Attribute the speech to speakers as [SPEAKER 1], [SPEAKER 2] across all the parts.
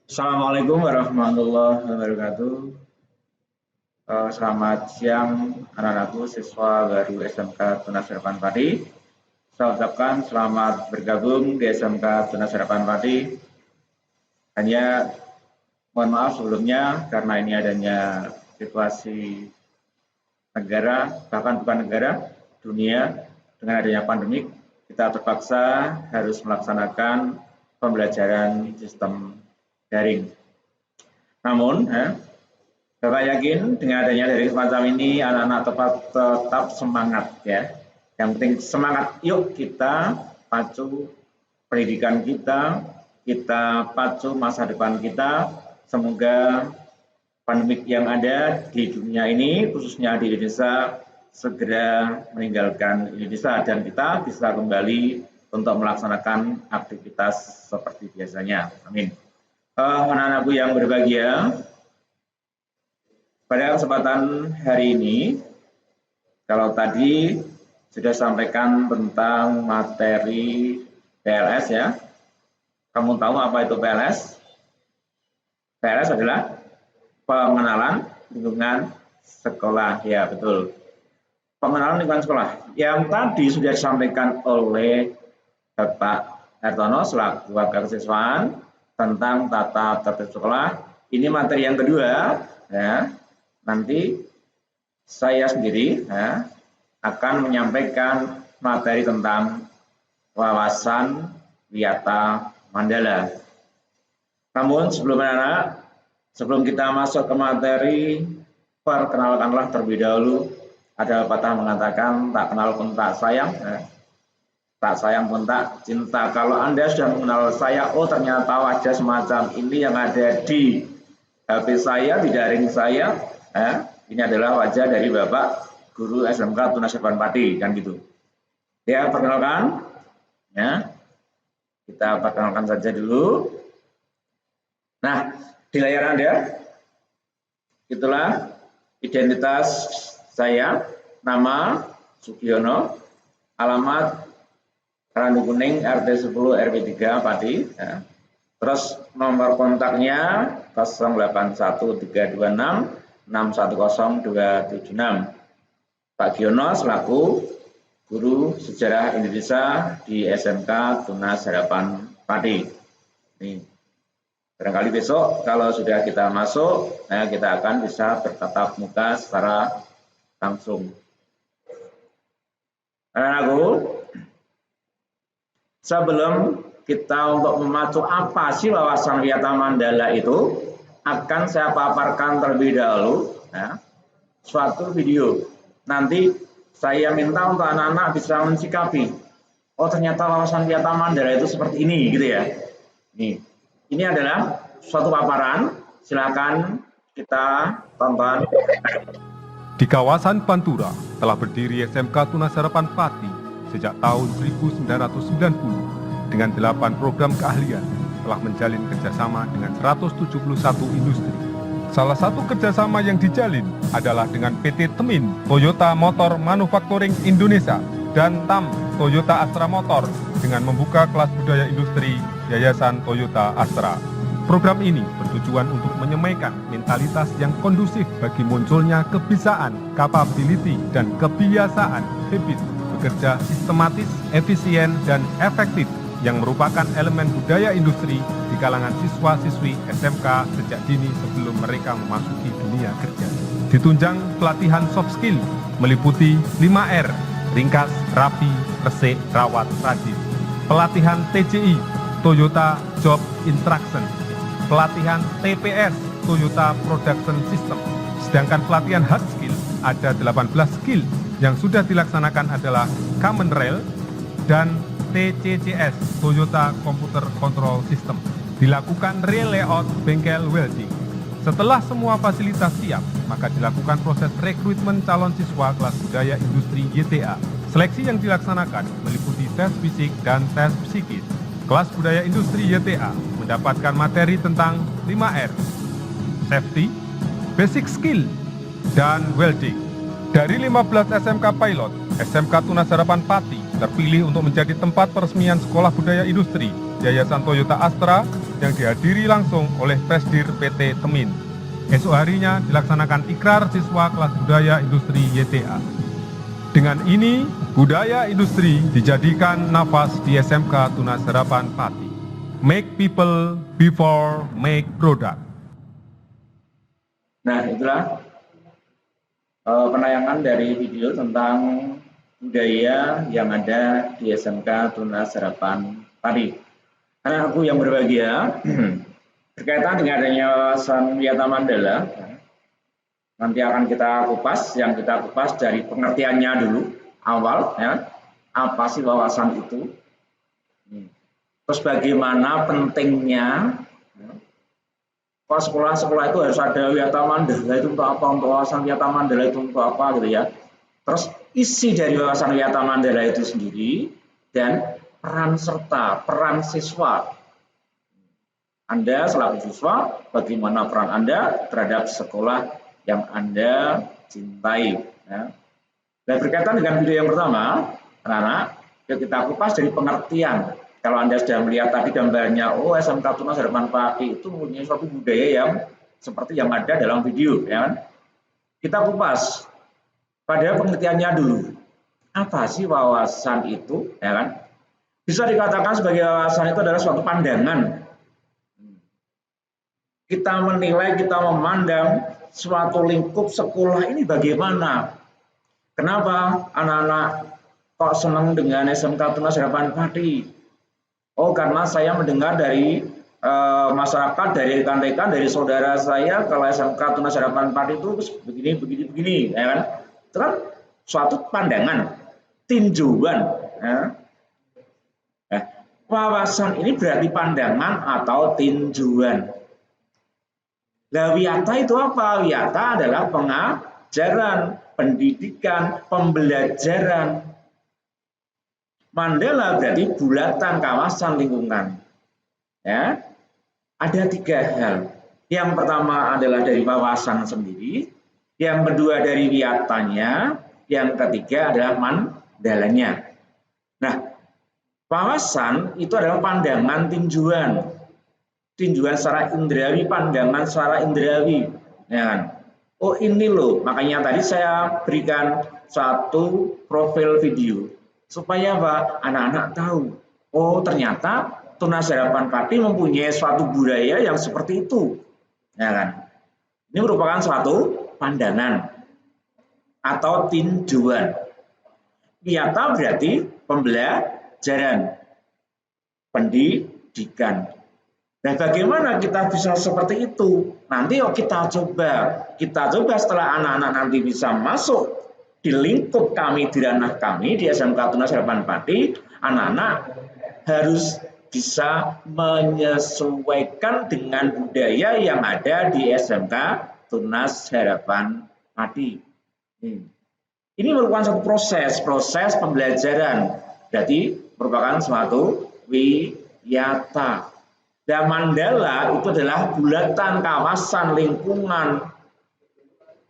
[SPEAKER 1] Assalamualaikum warahmatullahi wabarakatuh. Selamat siang anak-anakku siswa baru SMK Tunas Harapan Pati. Saya ucapkan selamat bergabung di SMK Tunas Harapan Pati. Hanya mohon maaf sebelumnya karena ini adanya situasi negara, bahkan bukan negara, dunia dengan adanya pandemik, kita terpaksa harus melaksanakan pembelajaran sistem daring. Namun, Bapak yakin dengan adanya dari semacam ini anak-anak tetap semangat ya. Yang penting semangat, yuk kita pacu pendidikan kita pacu masa depan kita. Semoga pandemik yang ada di dunia ini, khususnya di Indonesia, segera meninggalkan Indonesia dan kita bisa kembali untuk melaksanakan aktivitas seperti biasanya. Amin. Anak-anakku yang berbahagia, pada kesempatan hari ini, kalau tadi sudah sampaikan tentang materi PLS ya, kamu tahu apa itu PLS? PLS adalah pengenalan lingkungan sekolah, ya betul. Pengenalan lingkungan sekolah yang tadi sudah disampaikan oleh Bapak Hartono selaku Wakil Kesiswaan tentang tata tertib sekolah. Ini materi yang kedua, ya. Nanti saya sendiri ya, akan menyampaikan materi tentang wawasan Wiyata Mandala. Namun sebelum kita masuk ke materi, perkenalkanlah terlebih dahulu. Ada pepatah mengatakan tak kenal pun tak sayang, ya. Tak sayang pun tak cinta. Kalau Anda sudah mengenal saya, oh ternyata wajah semacam ini yang ada di HP saya, di daring saya, ini adalah wajah dari Bapak Guru SMK Tunas Harapan Pati, kan gitu. Ya, perkenalkan, ya. Kita perkenalkan saja dulu. Nah, di layar Anda, itulah identitas saya, nama Sugiono, alamat Randu Kuning, RT 10 RW 3 Pati. Ya. Terus nomor kontaknya 081326 610276. Pak Giono selaku Guru Sejarah Indonesia di SMK Tunas Harapan Pati. Ini barangkali besok kalau sudah kita masuk, kita akan bisa bertatap muka secara langsung. Anak-anakku, sebelum kita untuk memacu apa sih wawasan Wiyata Mandala itu, akan saya paparkan terlebih dahulu ya, suatu video. Nanti saya minta untuk anak-anak bisa mensikapi, oh ternyata wawasan Wiyata Mandala itu seperti ini gitu ya. Ini adalah suatu paparan, silakan kita tonton.
[SPEAKER 2] Di kawasan Pantura telah berdiri SMK Tunas Harapan Pati sejak tahun 1990 dengan 8 program keahlian telah menjalin kerjasama dengan 171 industri. Salah satu kerjasama yang dijalin adalah dengan PT Temin, Toyota Motor Manufacturing Indonesia, dan TAM Toyota Astra Motor dengan membuka kelas budaya industri Yayasan Toyota Astra. Program ini bertujuan untuk menyemaikan mentalitas yang kondusif bagi munculnya kebisaan, capability, dan kebiasaan habit bekerja sistematis, efisien, dan efektif yang merupakan elemen budaya industri di kalangan siswa-siswi SMK sejak dini sebelum mereka memasuki dunia kerja. Ditunjang pelatihan soft skill meliputi 5R, ringkas, rapi, resik, rawat, rajin. Pelatihan TJI, Toyota Job Instruction. Pelatihan TPS, Toyota Production System. Sedangkan pelatihan hard skill, ada 18 skill yang sudah dilaksanakan adalah Common Rail dan TCCS, Toyota Computer Control System. Dilakukan re-layout bengkel welding. Setelah semua fasilitas siap, maka dilakukan proses rekrutmen calon siswa kelas budaya industri YTA. Seleksi yang dilaksanakan meliputi tes fisik dan tes psikis. Kelas budaya industri YTA mendapatkan materi tentang 5R, safety, basic skill, dan welding. Dari 15 SMK pilot, SMK Tunas Harapan Pati terpilih untuk menjadi tempat peresmian Sekolah Budaya Industri Yayasan Toyota Astra yang dihadiri langsung oleh Presidir PT Temin. Esok harinya dilaksanakan ikrar siswa kelas budaya industri YTA. Dengan ini, budaya industri dijadikan nafas di SMK Tunas Harapan Pati. Make people before make product.
[SPEAKER 1] Nah, itulah penayangan dari video tentang budaya yang ada di SMK Tunas Harapan Pati. Anak-anakku yang berbahagia, berkaitan dengan adanya wawasan Wiyata Mandala, nanti akan kita kupas. Yang kita kupas dari pengertiannya dulu, awal, ya, apa sih wawasan itu, terus bagaimana pentingnya, kok sekolah-sekolah itu harus ada Wiyata Mandala itu untuk apa, untuk wawasan Wiyata Mandala itu untuk apa gitu ya. Terus isi dari wawasan Wiyata Mandala itu sendiri, dan peran serta, peran siswa. Anda selaku siswa, bagaimana peran Anda terhadap sekolah yang Anda cintai. Ya. Dan berkaitan dengan video yang pertama, anak-anak, kita kupas dari pengertian. Kalau Anda sudah melihat tadi gambarnya, oh SMK Tunas Harapan Pati itu mempunyai suatu budaya yang seperti yang ada dalam video. Ya. Kita kupas pada pengertiannya dulu. Apa sih wawasan itu? Ya kan? Bisa dikatakan sebagai wawasan itu adalah suatu pandangan. Kita menilai, kita memandang suatu lingkup sekolah ini bagaimana. Kenapa anak-anak kok senang dengan SMK Tunas Harapan Pati? Oh, karena saya mendengar dari masyarakat, dari rekan-rekan, dari saudara saya, kalau SMK Tunas Harapan Pati itu begini, ya kan? Itu kan suatu pandangan, tinjauan. Ya. Wawasan ini berarti pandangan atau tinjauan. Nah, Wiyata itu apa? Wiyata adalah pengajaran, pendidikan, pembelajaran. Mandala berarti bulatan, kawasan, lingkungan. Ya, ada 3 hal. Yang pertama adalah dari wawasan sendiri, yang kedua dari wiyatanya, yang ketiga adalah mandalanya. Nah, wawasan itu adalah pandangan, tinjauan. Tinjauan secara indrawi, pandangan secara indrawi. Ya. Oh ini loh, makanya tadi saya berikan satu profil video supaya apa? Anak-anak tahu. Oh ternyata Tunas Harapan Pati mempunyai suatu budaya yang seperti itu. Ya kan? Ini merupakan suatu pandangan atau tinjauan. Wiyata berarti pembelajaran, pendidikan. Nah, bagaimana kita bisa seperti itu? Nanti yuk kita coba setelah anak-anak nanti bisa masuk di lingkup kami, di ranah kami, di SMK Tunas Harapan Pati, anak-anak harus bisa menyesuaikan dengan budaya yang ada di SMK Tunas Harapan Pati. Ini merupakan satu proses pembelajaran. Jadi merupakan suatu wiyata. Dan mandala itu adalah bulatan, kawasan, lingkungan.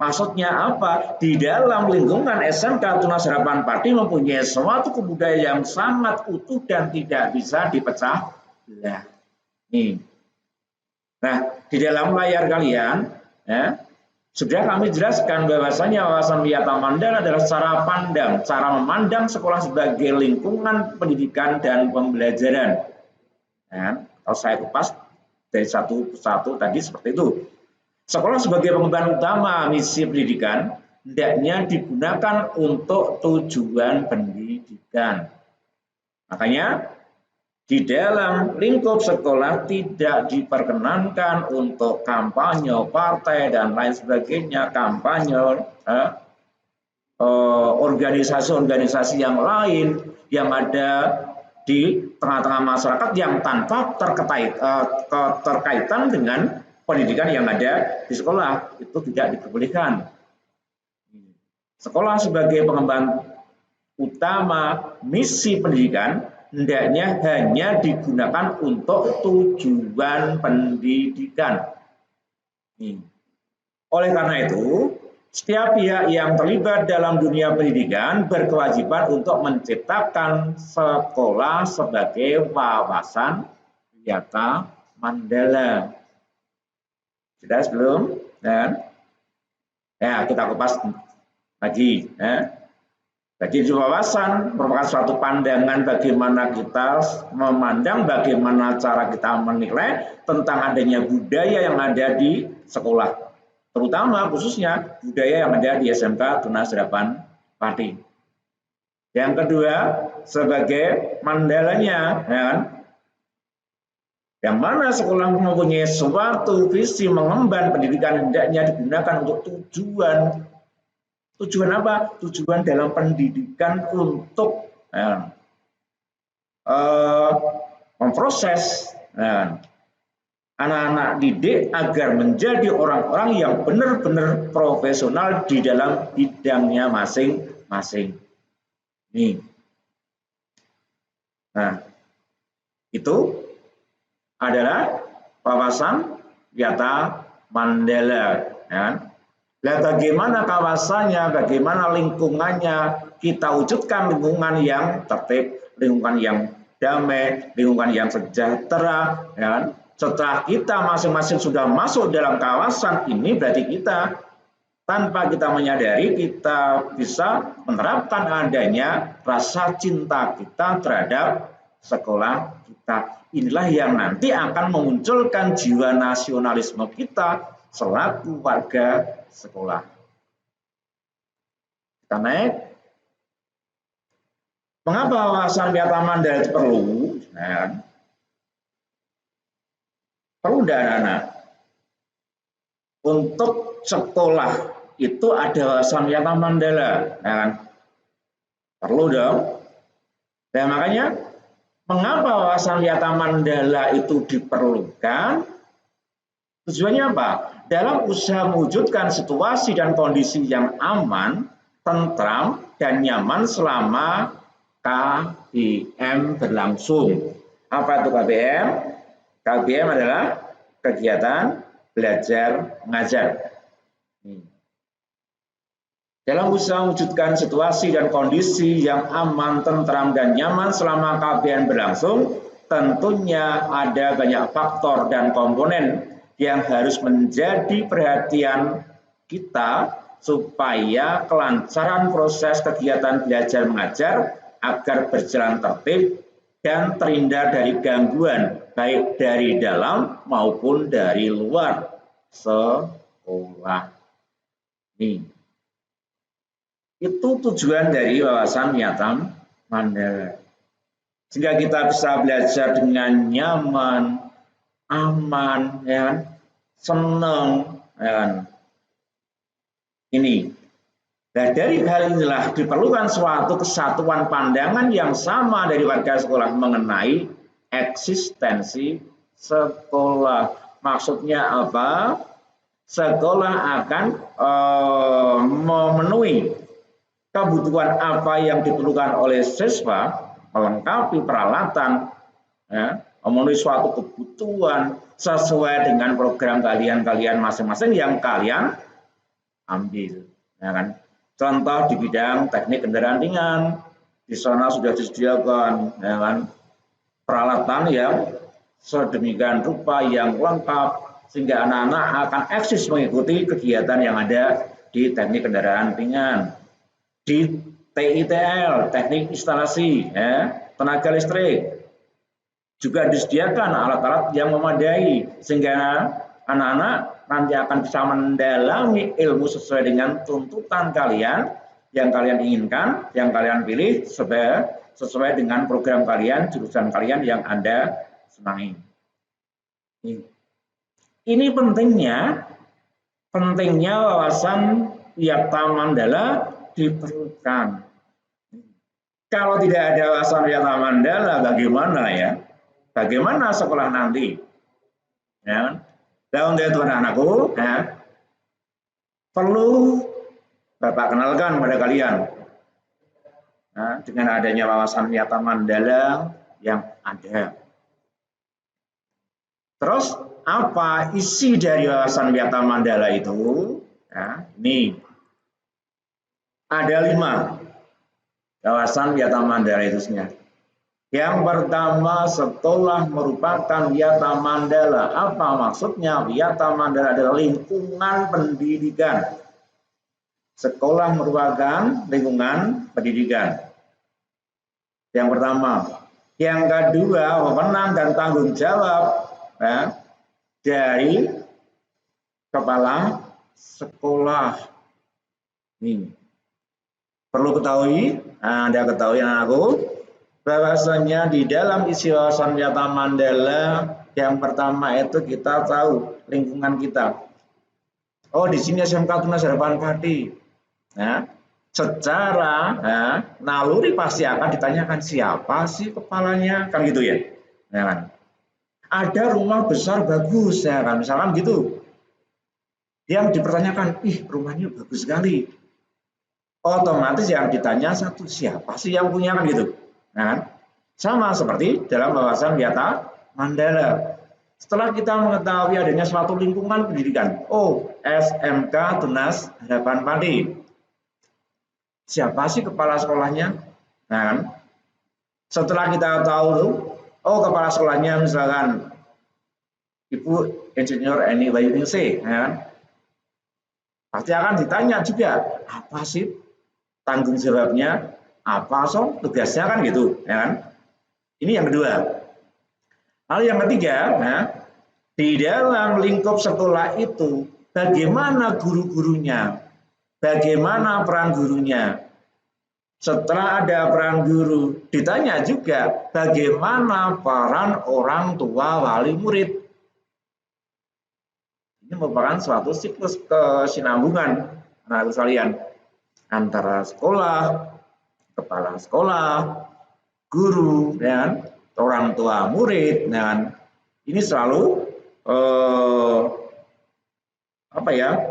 [SPEAKER 1] Maksudnya apa? Di dalam lingkungan SMK Tunas Harapan Pati mempunyai suatu kebudayaan yang sangat utuh dan tidak bisa dipecah belah. Nih. Nah, di dalam layar kalian, ya, sudah kami jelaskan bahwasanya wawasan Wiyata Mandala adalah cara pandang, cara memandang sekolah sebagai lingkungan pendidikan dan pembelajaran. Ya. Kalau saya kupas dari satu persatu tadi seperti itu. Sekolah sebagai pengemban utama misi pendidikan hendaknya digunakan untuk tujuan pendidikan. Makanya di dalam lingkup sekolah tidak diperkenankan untuk kampanye partai dan lain sebagainya, kampanye organisasi-organisasi yang lain yang ada di tengah-tengah masyarakat yang tanpa terkaitan dengan pendidikan yang ada di sekolah, itu tidak diperbolehkan. Sekolah sebagai pengemban utama misi pendidikan hendaknya hanya digunakan untuk tujuan pendidikan. Oleh karena itu, setiap pihak yang terlibat dalam dunia pendidikan berkewajiban untuk menciptakan sekolah sebagai wawasan Wiyata Mandala. Sudah sebelum? Dan ya kita kupas lagi. Jadi wawasan merupakan suatu pandangan bagaimana kita memandang, bagaimana cara kita menilai tentang adanya budaya yang ada di sekolah, terutama khususnya budaya yang ada di SMK Tunas Harapan Pati. Yang kedua, sebagai mandalanya, ya kan? Yang mana sekolah mempunyai suatu visi mengemban pendidikan hendaknya digunakan untuk tujuan apa? Tujuan dalam pendidikan untuk memproses anak-anak didik agar menjadi orang-orang yang benar-benar profesional di dalam bidangnya masing-masing. Nah, itu adalah wawasan Yata Mandala. Ya. Nah, bagaimana kawasannya, bagaimana lingkungannya, kita wujudkan lingkungan yang tertib, lingkungan yang damai, lingkungan yang sejahtera. Ya. Setelah kita masing-masing sudah masuk dalam kawasan ini, berarti kita tanpa kita menyadari kita bisa menerapkan adanya rasa cinta kita terhadap sekolah kita. Inilah yang nanti akan memunculkan jiwa nasionalisme kita selaku warga sekolah. Kita naik. Mengapa wawasan Yata Mandala itu perlu? Nah, perlu anak-anak. Untuk sekolah itu ada wawasan Yata Mandala. Nah, perlu dong. Dan makanya mengapa wawasan Yata Mandala itu diperlukan? Tujuannya apa? Dalam usaha mewujudkan situasi dan kondisi yang aman, tentram, dan nyaman selama KBM berlangsung. Apa itu KBM? KBM adalah kegiatan belajar mengajar. Dalam usaha mewujudkan situasi dan kondisi yang aman, tentram, dan nyaman selama KBM berlangsung, tentunya ada banyak faktor dan komponen yang harus menjadi perhatian kita supaya kelancaran proses kegiatan belajar mengajar agar berjalan tertib dan terhindar dari gangguan baik dari dalam maupun dari luar sekolah. Itu tujuan dari wawasan Yata Mandala. Sehingga kita bisa belajar dengan nyaman, aman, ya, senang, ya. Ini. Nah, dari hal inilah diperlukan suatu kesatuan pandangan yang sama dari warga sekolah mengenai eksistensi sekolah. Maksudnya apa? Sekolah akan memenuhi kebutuhan apa yang diperlukan oleh siswa, melengkapi peralatan, ya, memenuhi suatu kebutuhan sesuai dengan program kalian masing-masing yang kalian ambil. Ya kan? Contoh di bidang teknik kendaraan ringan, di sana sudah disediakan, ya kan, peralatan yang sedemikian rupa yang lengkap sehingga anak-anak akan eksis mengikuti kegiatan yang ada di teknik kendaraan ringan. Di TITL, teknik instalasi, ya, tenaga listrik, juga disediakan alat-alat yang memadai sehingga anak-anak nanti akan bisa mendalami ilmu sesuai dengan tuntutan kalian yang kalian inginkan, yang kalian pilih sesuai dengan program kalian, jurusan kalian yang Anda senangi. Ini pentingnya wawasan Yata Mandala diperlukan. Kalau tidak ada wawasan Yata Mandala, bagaimana ya? Bagaimana sekolah nanti? Ya. Dan untuk anak-anakku, ya, perlu Bapak kenalkan pada kalian, ya, dengan adanya wawasan Yata Mandala yang ada. Terus apa isi dari wawasan Yata Mandala itu? Ya, ini ada 5 wawasan Yata Mandala itu sebenarnya. Yang pertama, sekolah merupakan wiyata mandala. Apa maksudnya? Wiyata mandala adalah lingkungan pendidikan. Sekolah merupakan lingkungan pendidikan. Yang pertama. Yang kedua, wewenang dan tanggung jawab ya, dari kepala sekolah. Ini perlu ketahui, Anda ketahui anakku, bahwasanya di dalam isi wawasan wiyata mandala yang pertama itu kita tahu lingkungan kita. Oh, di sini SMK Tunas Harapan Pati. Ya, secara naluri pasti akan ditanyakan siapa sih kepalanya, kan gitu ya. Ya kan? Ada rumah besar bagus ya kan, misalkan gitu. Yang dipertanyakan, ih rumahnya bagus sekali. Otomatis yang ditanya satu, siapa sih yang punya, kan gitu. Nah, kan? Sama seperti dalam wawasan wiyata mandala. Setelah kita mengetahui adanya suatu lingkungan pendidikan, oh SMK Tunas Harapan Pati. Siapa sih kepala sekolahnya? Nah, kan? Setelah kita tahu, oh kepala sekolahnya misalkan Ibu Insinyur Eni Wahyuningsih, ya kan? Pasti akan ditanya juga, apa sih tanggung jawabnya, apa tugasnya, kan gitu, ya kan? Ini yang kedua. Lalu yang ketiga, di dalam lingkup sekolah itu, bagaimana guru-gurunya, bagaimana peran gurunya. Setelah ada peran guru, ditanya juga bagaimana peran orang tua wali murid. Ini merupakan suatu siklus kesinambungan anak sekalian antara sekolah, kepala sekolah, guru, dan orang tua murid. Dan ini selalu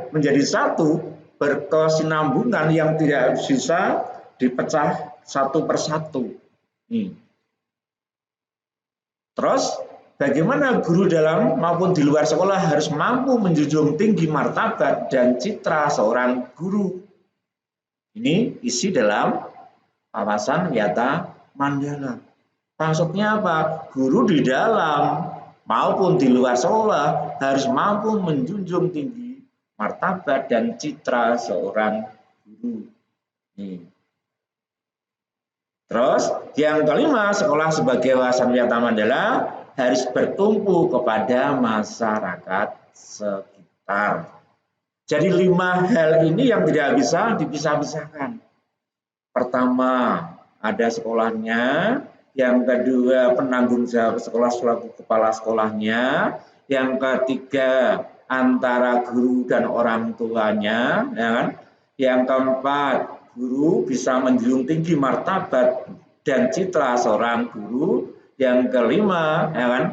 [SPEAKER 1] menjadi satu berkesinambungan yang tidak bisa dipecah satu persatu. Terus bagaimana guru dalam maupun di luar sekolah harus mampu menjunjung tinggi martabat dan citra seorang guru. Ini isi dalam wawasan wiyata mandala. Maksudnya apa? Guru di dalam maupun di luar sekolah harus mampu menjunjung tinggi martabat dan citra seorang guru. Terus yang kelima, sekolah sebagai wawasan wiyata mandala harus bertumpu kepada masyarakat sekitar. Jadi 5 hal ini yang tidak bisa dipisah-pisahkan. Pertama, ada sekolahnya. Yang kedua, penanggung jawab sekolah selaku kepala sekolahnya. Yang ketiga, antara guru dan orang tuanya, ya kan? Yang keempat, guru bisa menjunjung tinggi martabat dan citra seorang guru. Yang kelima, ya kan?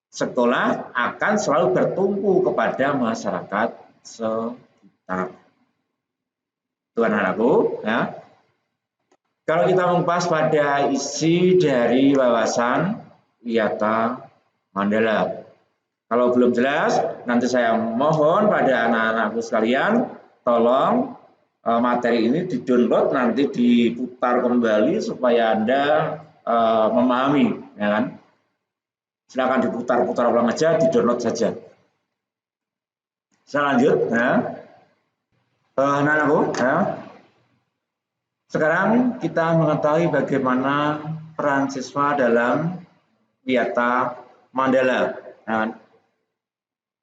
[SPEAKER 1] Sekolah akan selalu bertumpu kepada masyarakat sekitar. Tuan anakku, ya. Kalau kita membahas pada isi dari wawasan wiyata mandala. Kalau belum jelas, nanti saya mohon pada anak-anakku sekalian, tolong materi ini di-download, nanti diputar kembali supaya Anda memahami, ya kan? Silakan diputar-putar ulang aja, di-download saja. Saya lanjut, ya. Anak-anakku, ya. Sekarang kita mengetahui bagaimana peran siswa dalam wiyata mandala. Nah,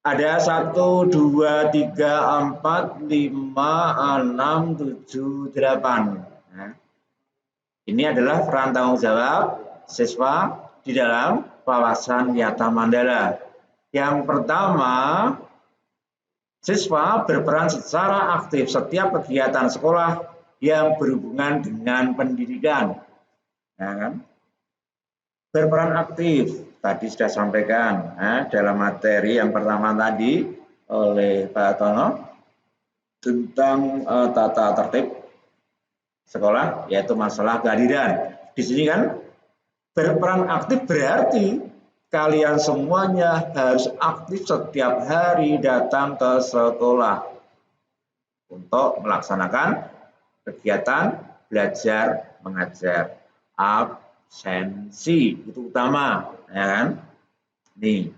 [SPEAKER 1] ada 1, 2, 3, 4, 5, 6, 7, 8. Nah, ini adalah peran tanggung jawab siswa di dalam wawasan wiyata mandala. Yang pertama, siswa berperan secara aktif setiap kegiatan sekolah yang berhubungan dengan pendidikan. Ya kan? Berperan aktif, tadi sudah sampaikan dalam materi yang pertama tadi oleh Pak Tono tentang tata tertib sekolah, yaitu masalah kehadiran. Di sini kan berperan aktif berarti kalian semuanya harus aktif setiap hari datang ke sekolah untuk melaksanakan kegiatan belajar mengajar. absensi itu utama, ya kan? Nih.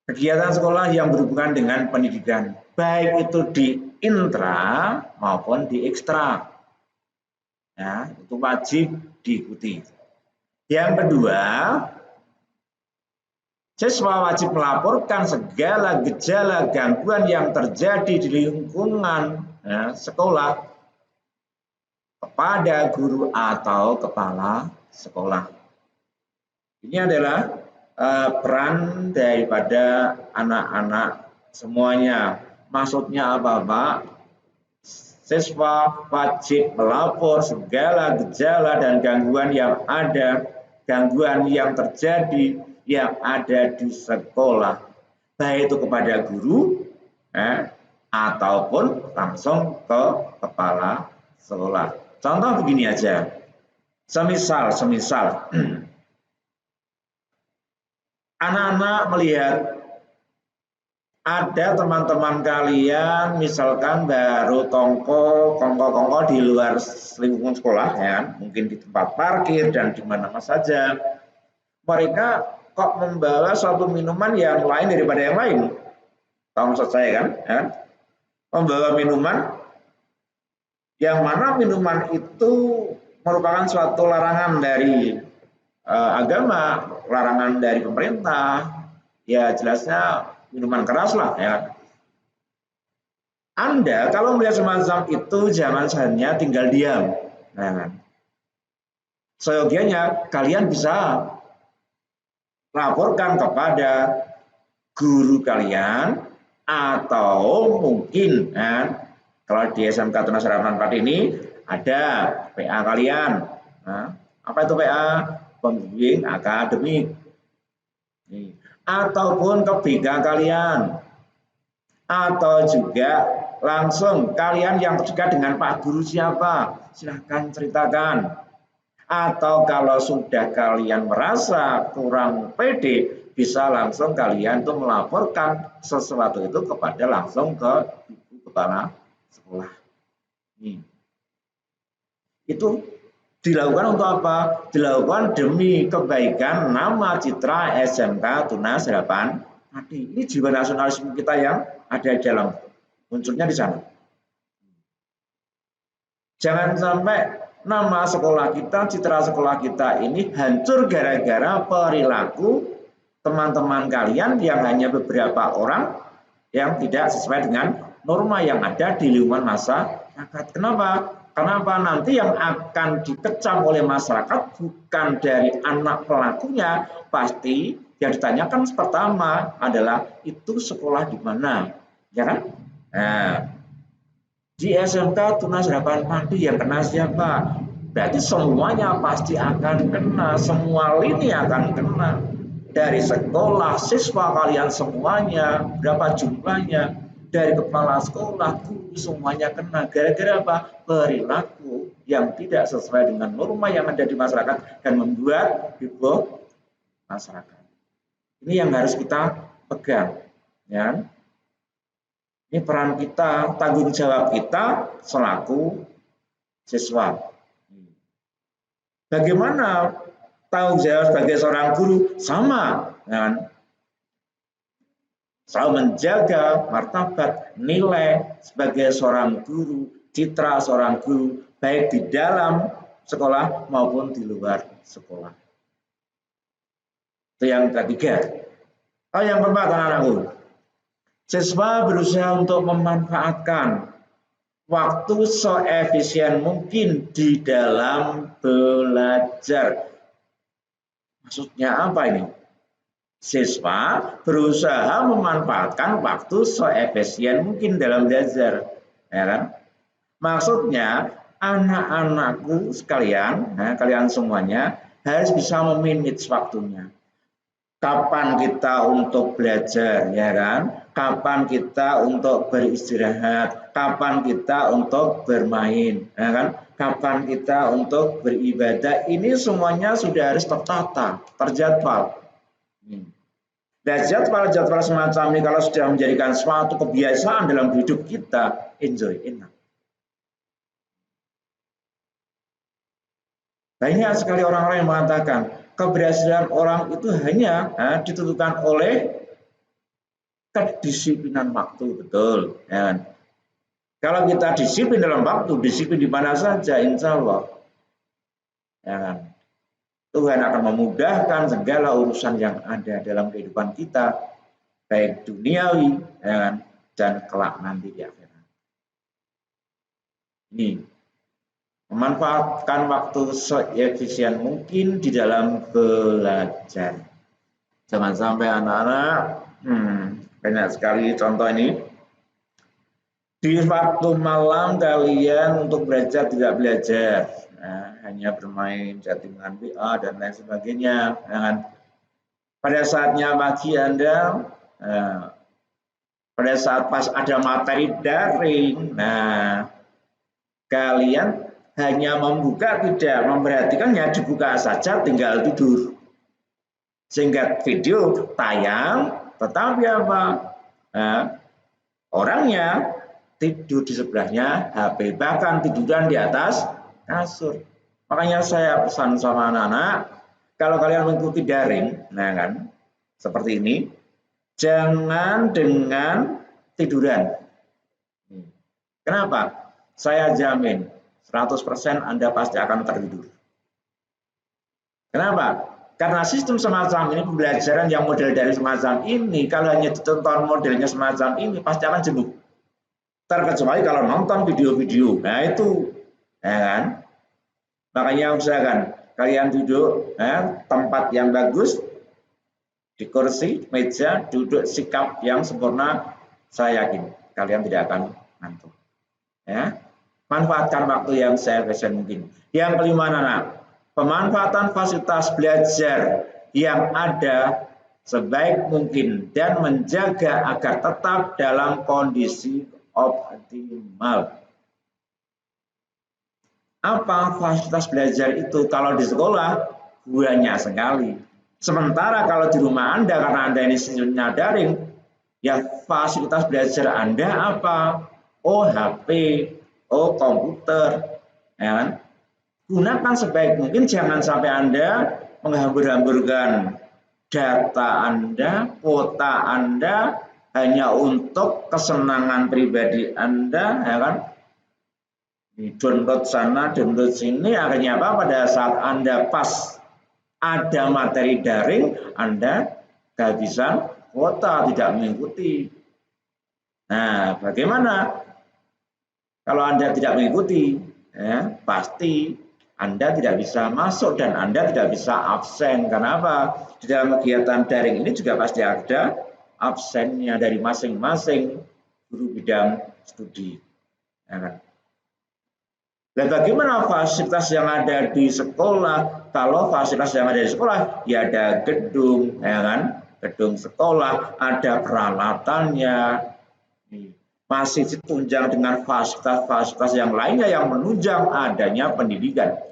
[SPEAKER 1] Kegiatan sekolah yang berhubungan dengan pendidikan, baik itu di intra maupun di ekstra, ya, itu wajib diikuti. Yang kedua, siswa wajib melaporkan segala gejala gangguan yang terjadi di lingkungan sekolah kepada guru atau kepala sekolah. Ini adalah peran daripada anak-anak semuanya. Maksudnya apa, Pak? Siswa wajib melapor segala gejala dan gangguan yang ada, gangguan yang terjadi, yang ada di sekolah, baik itu kepada guru ataupun langsung ke kepala sekolah. Contoh begini aja, semisal anak-anak melihat ada teman-teman kalian misalkan baru kongko di luar lingkungan sekolah, ya, mungkin di tempat parkir dan di mana saja. Mereka kok membawa suatu minuman yang lain daripada yang lain. Tahu maksud saya kan? Ya? Membawa minuman yang mana minuman itu merupakan suatu larangan dari agama, larangan dari pemerintah, ya jelasnya minuman keras lah, ya. Anda kalau melihat semacam itu jangan hanya tinggal diam, nah, seyogianya kalian bisa laporkan kepada guru kalian atau mungkin kalau di SMK Tunas Harapan 4 ini ada PA kalian. Nah, apa itu PA? Pembimbing akademik. Ataupun ke BK kalian. Atau juga langsung kalian yang dekat dengan Pak Guru siapa? Silahkan ceritakan. Atau kalau sudah kalian merasa kurang pede, bisa langsung kalian tuh melaporkan sesuatu itu kepada langsung ke ibu kepala sekolah. Itu dilakukan untuk apa? Dilakukan demi kebaikan nama citra SMK Tunas Harapan Pati. Ini jiwa nasionalisme kita yang ada di dalam, munculnya di sana. Jangan sampai nama sekolah kita, citra sekolah kita ini hancur gara-gara perilaku teman-teman kalian yang hanya beberapa orang yang tidak sesuai dengan norma yang ada di lingkungan masyarakat. Kenapa? Kenapa nanti yang akan dikecam oleh masyarakat bukan dari anak pelakunya, pasti yang ditanyakan pertama adalah itu sekolah di mana, ya kan? Nah, di SMK Tunas Harapan Pati yang kena siapa? Berarti semuanya pasti akan kena, semua lini akan kena. Dari sekolah, siswa kalian semuanya, berapa jumlahnya, dari kepala sekolah, guru semuanya kena. Gara-gara apa? Perilaku yang tidak sesuai dengan norma yang ada di masyarakat dan membuat heboh masyarakat. Ini yang harus kita pegang, ya. Ini peran kita, tanggung jawab kita selaku siswa. Bagaimana tanggung jawab sebagai seorang guru? Sama, kan? Selalu menjaga martabat nilai sebagai seorang guru, citra seorang guru, baik di dalam sekolah maupun di luar sekolah. Itu yang ketiga. Yang keempat, anak-anakku, siswa berusaha untuk memanfaatkan waktu seefisien mungkin di dalam belajar. Maksudnya apa ini? Siswa berusaha memanfaatkan waktu seefisien mungkin dalam belajar, ya kan? Maksudnya anak-anakku sekalian, kalian semuanya harus bisa memanage waktunya. Kapan kita untuk belajar, ya kan? Kapan kita untuk beristirahat? Kapan kita untuk bermain, ya kan? Kapan kita untuk beribadah? Ini semuanya sudah harus tertata, terjadwal. Dan jadwal-jadwal semacam ini kalau sudah menjadikan suatu kebiasaan dalam hidup kita, enjoy, enak. Banyak sekali orang-orang yang mengatakan keberhasilan orang itu hanya ditentukan oleh kedisiplinan waktu, betul. Ya. Kalau kita disiplin dalam waktu, disiplin di mana saja, insya Allah, ya, Tuhan akan memudahkan segala urusan yang ada dalam kehidupan kita, baik duniawi ya, dan kelak nanti di akhirat. Ini memanfaatkan waktu seefisien mungkin di dalam belajar. Jangan sampai anak-anak, banyak sekali contoh ini. Di waktu malam kalian untuk belajar tidak belajar, hanya bermain chatting dengan WA dan lain sebagainya. Pada saatnya pagi Anda, pada saat pas ada materi daring, kalian hanya membuka, tidak memperhatikannya, dibuka saja tinggal tidur. Sehingga video tayang, tetapi apa? Orangnya tidur di sebelahnya HP, bahkan tiduran di atas kasur. Makanya saya pesan sama anak-anak, kalau kalian mengikuti daring, seperti ini, jangan dengan tiduran. Kenapa? Saya jamin 100% Anda pasti akan tertidur. Kenapa? Karena sistem semacam ini, pembelajaran yang model dari semacam ini, kalau hanya ditonton modelnya semacam ini, pasti akan jenuh. Terkecuali kalau nonton video-video, itu, Makanya usahakan kalian duduk tempat yang bagus, di kursi, meja, duduk sikap yang sempurna. Saya yakin kalian tidak akan ngantuk. Manfaatkan waktu yang seefisien mungkin. Yang kelima, anak, pemanfaatan fasilitas belajar yang ada sebaik mungkin dan menjaga agar tetap dalam kondisi optimal. Apa fasilitas belajar itu? Kalau di sekolah banyak sekali. Sementara kalau di rumah Anda, karena Anda ini sistemnya daring, ya fasilitas belajar Anda apa? HP, komputer, Gunakan sebaik mungkin, jangan sampai Anda menghambur-hamburkan data Anda, kuota Anda hanya untuk kesenangan pribadi Anda, Download sana, download sini, akhirnya apa? Pada saat Anda pas ada materi daring, Anda kehabisan kuota, tidak mengikuti. Bagaimana? Kalau Anda tidak mengikuti, pasti Anda tidak bisa masuk dan Anda tidak bisa absen. Karena apa? Di dalam kegiatan daring ini juga pasti ada absennya dari masing-masing guru bidang studi. Dan bagaimana fasilitas yang ada di sekolah? Kalau fasilitas yang ada di sekolah, ya ada gedung, gedung sekolah, ada peralatannya, masih ditunjang dengan fasilitas-fasilitas yang lainnya yang menunjang adanya pendidikan.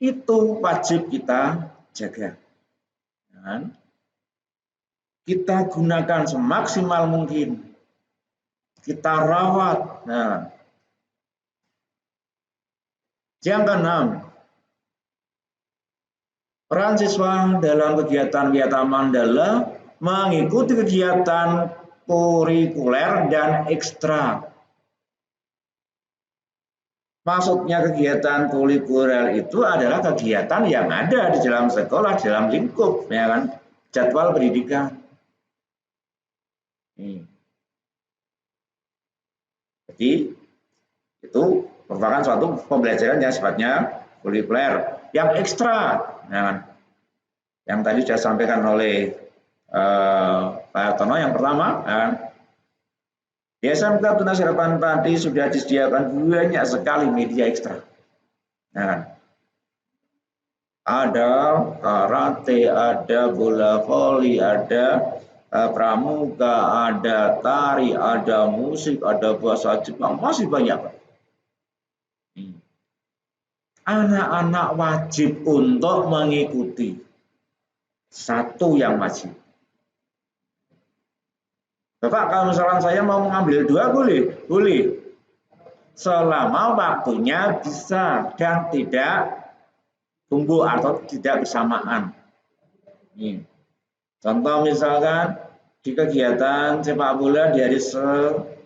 [SPEAKER 1] Itu wajib kita jaga. Kita gunakan semaksimal mungkin. Kita rawat. Yang keenam, peran siswa dalam kegiatan Mandala mengikuti kegiatan kurikuler dan ekstra. Maksudnya kegiatan kurikuler itu adalah kegiatan yang ada di dalam sekolah, di dalam lingkup, jadwal pendidikan. Jadi itu merupakan suatu pembelajaran yang sifatnya kurikuler. Yang ekstra, yang tadi sudah disampaikan oleh Pak Tono, yang pertama, di SMK Tunas Harapan Pati sudah disediakan banyak sekali media ekstra. Ada karate, ada bola voli, ada pramuka, ada tari, ada musik, ada bahasa Jepang, masih banyak. Anak-anak wajib untuk mengikuti. Satu yang wajib. Bapak, kalau misalkan saya mau mengambil 2 boleh? Boleh. selama waktunya bisa dan tidak kumpul atau tidak bersamaan. Nih. Contoh misalkan di kegiatan sepak bola di hari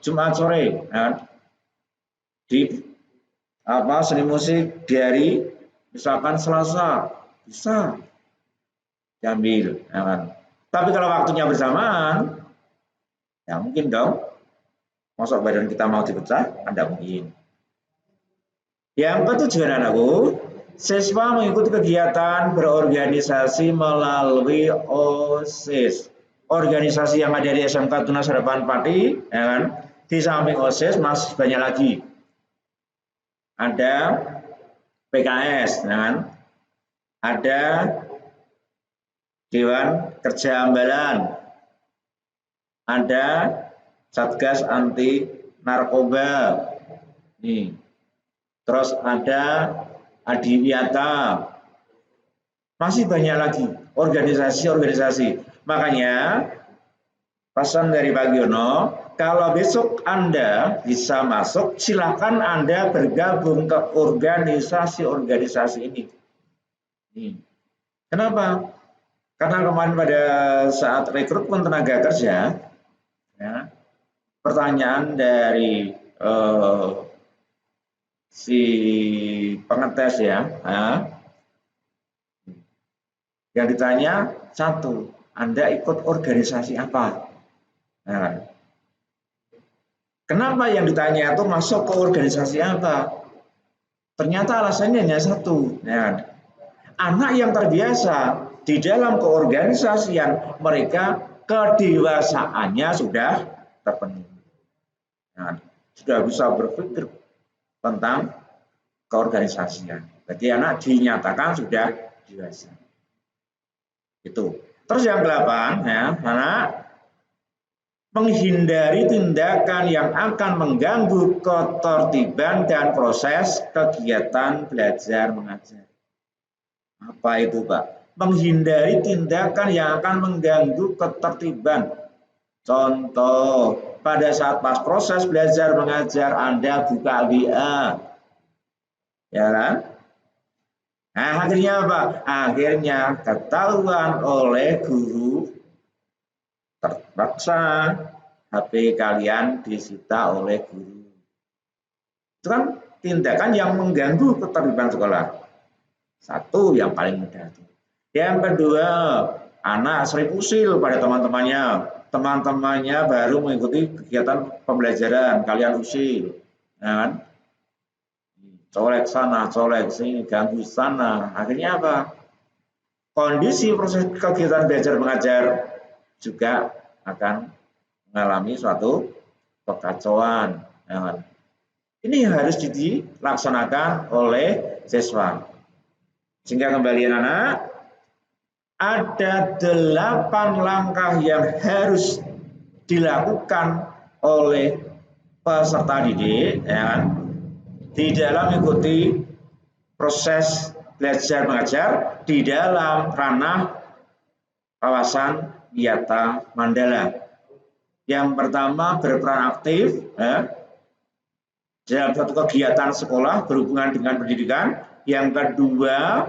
[SPEAKER 1] Jumat sore, ya, di seni musik di hari misalkan Selasa, bisa diambil. Ya kan? Tapi kalau waktunya bersamaan, ya mungkin dong. Masuk badan kita mau dipecah, Anda mungkin. Yang ketujuh anakku, siswa mengikuti kegiatan berorganisasi melalui OSIS. Organisasi yang ada di SMK Tunas Harapan Pati, ya kan? Di samping OSIS masih banyak lagi. Ada PKS, ya kan? Ada Dewan Kerja Ambalan, ada Satgas Anti Narkoba, nih. Terus ada Adiwiyata, masih banyak lagi organisasi-organisasi. Makanya pesan dari Pak Giono, kalau besok Anda bisa masuk, silakan Anda bergabung ke organisasi-organisasi ini. Kenapa? Karena kemarin pada saat rekrutmen tenaga kerja, ya, pertanyaan dari si pengetes ya, yang ditanya satu, Anda ikut organisasi apa? Nah, kenapa yang ditanya itu masuk ke organisasi apa? Ternyata alasannya hanya satu, ya. Anak yang terbiasa di dalam keorganisasian mereka kedewasaannya sudah terpenuhi, nah, sudah bisa berpikir tentang keorganisasian. Jadi anak dinyatakan sudah dewasa. Itu. Terus yang ke-8 ya, anak menghindari tindakan yang akan mengganggu ketertiban dan proses kegiatan belajar mengajar. Apa itu, Pak? Menghindari tindakan yang akan mengganggu ketertiban. Contoh, pada saat pas proses belajar mengajar Anda buka WA, ya kan? Nah, akhirnya apa? Akhirnya ketahuan oleh guru, terpaksa HP kalian disita oleh guru. Itu kan tindakan yang mengganggu ketertiban sekolah. Satu yang paling mudah. Yang kedua, anak sering usil pada teman-temannya. Teman-temannya baru mengikuti kegiatan pembelajaran, kalian usil. Ya kan? Colek sana, colek sini, ganggu sana. Akhirnya apa? Kondisi proses kegiatan belajar mengajar juga akan mengalami suatu kekacauan. Ya kan? Ini harus dilaksanakan oleh siswa. Sehingga kembali anak, ada 8 langkah yang harus dilakukan oleh peserta didik, ya kan? Di dalam mengikuti proses belajar mengajar di dalam ranah kawasan wisata Mandala. Yang pertama, berperan aktif dalam suatu kegiatan sekolah berhubungan dengan pendidikan. Yang kedua,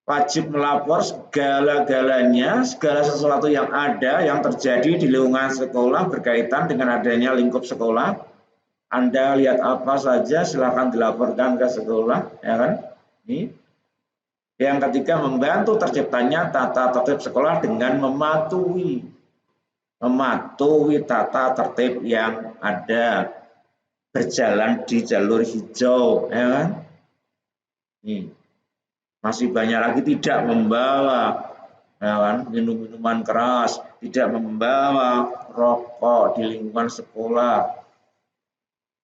[SPEAKER 1] wajib melapor segala-galanya, segala sesuatu yang ada yang terjadi di lingkungan sekolah berkaitan dengan adanya lingkup sekolah. Anda lihat apa saja silakan dilaporkan ke sekolah, ya kan? Ini. Yang ketiga, membantu terciptanya tata tertib sekolah dengan mematuhi tata tertib yang ada, berjalan di jalur hijau, ya kan? Nih. Masih banyak lagi tidak membawa, ya kan, minum-minuman keras, tidak membawa rokok di lingkungan sekolah.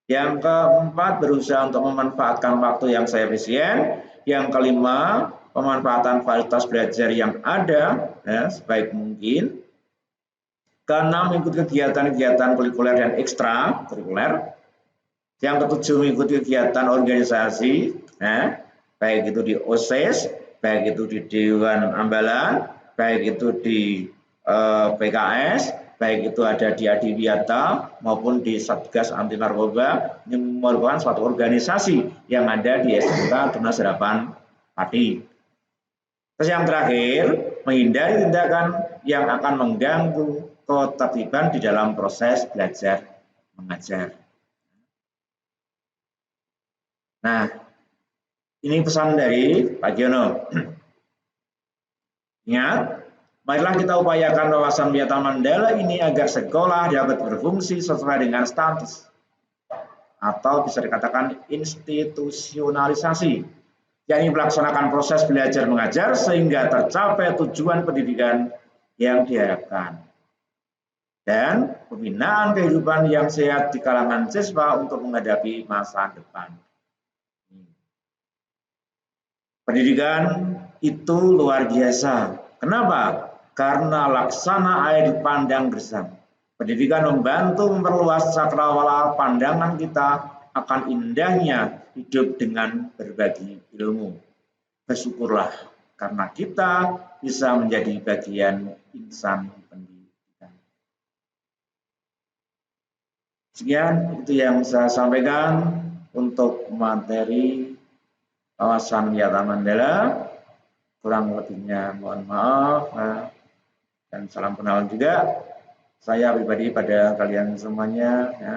[SPEAKER 1] Yang keempat, berusaha untuk memanfaatkan waktu yang efisien. Yang kelima, pemanfaatan fasilitas belajar yang ada ya, sebaik mungkin. Keenam, mengikuti kegiatan-kegiatan kurikuler dan ekstra kurikuler. Yang ketujuh, mengikuti kegiatan organisasi, ya, baik itu di OSIS, baik itu di Dewan Ambalan, baik itu di PKS, baik itu ada di Adiwiyata maupun di Satgas Anti Narkoba, yang merupakan suatu organisasi yang ada di SMK Tunas Harapan Pati. Terus yang terakhir, menghindari tindakan yang akan mengganggu ketertiban di dalam proses belajar mengajar. Nah, ini pesan dari Pak Giono. Ingat, marilah kita upayakan wawasan Wiyata Mandala ini agar sekolah dapat berfungsi sesuai dengan status atau bisa dikatakan institusionalisasi, yakni melaksanakan proses belajar mengajar sehingga tercapai tujuan pendidikan yang diharapkan. Dan pembinaan kehidupan yang sehat di kalangan siswa untuk menghadapi masa depan. Pendidikan itu luar biasa. Kenapa? Karena laksana air dipandang gersang. Pendidikan membantu memperluas cakrawala pandangan kita akan indahnya hidup dengan berbagi ilmu. Bersyukurlah karena kita bisa menjadi bagian insan pendidikan. Sekian itu yang saya sampaikan untuk materi wawasan Wiyata Mandala. Kurang lebihnya mohon maaf dan salam kenal juga. Saya pribadi pada kalian semuanya. Ya.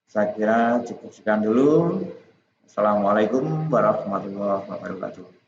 [SPEAKER 1] Saya kira cukup sekian dulu. Assalamualaikum warahmatullahi wabarakatuh.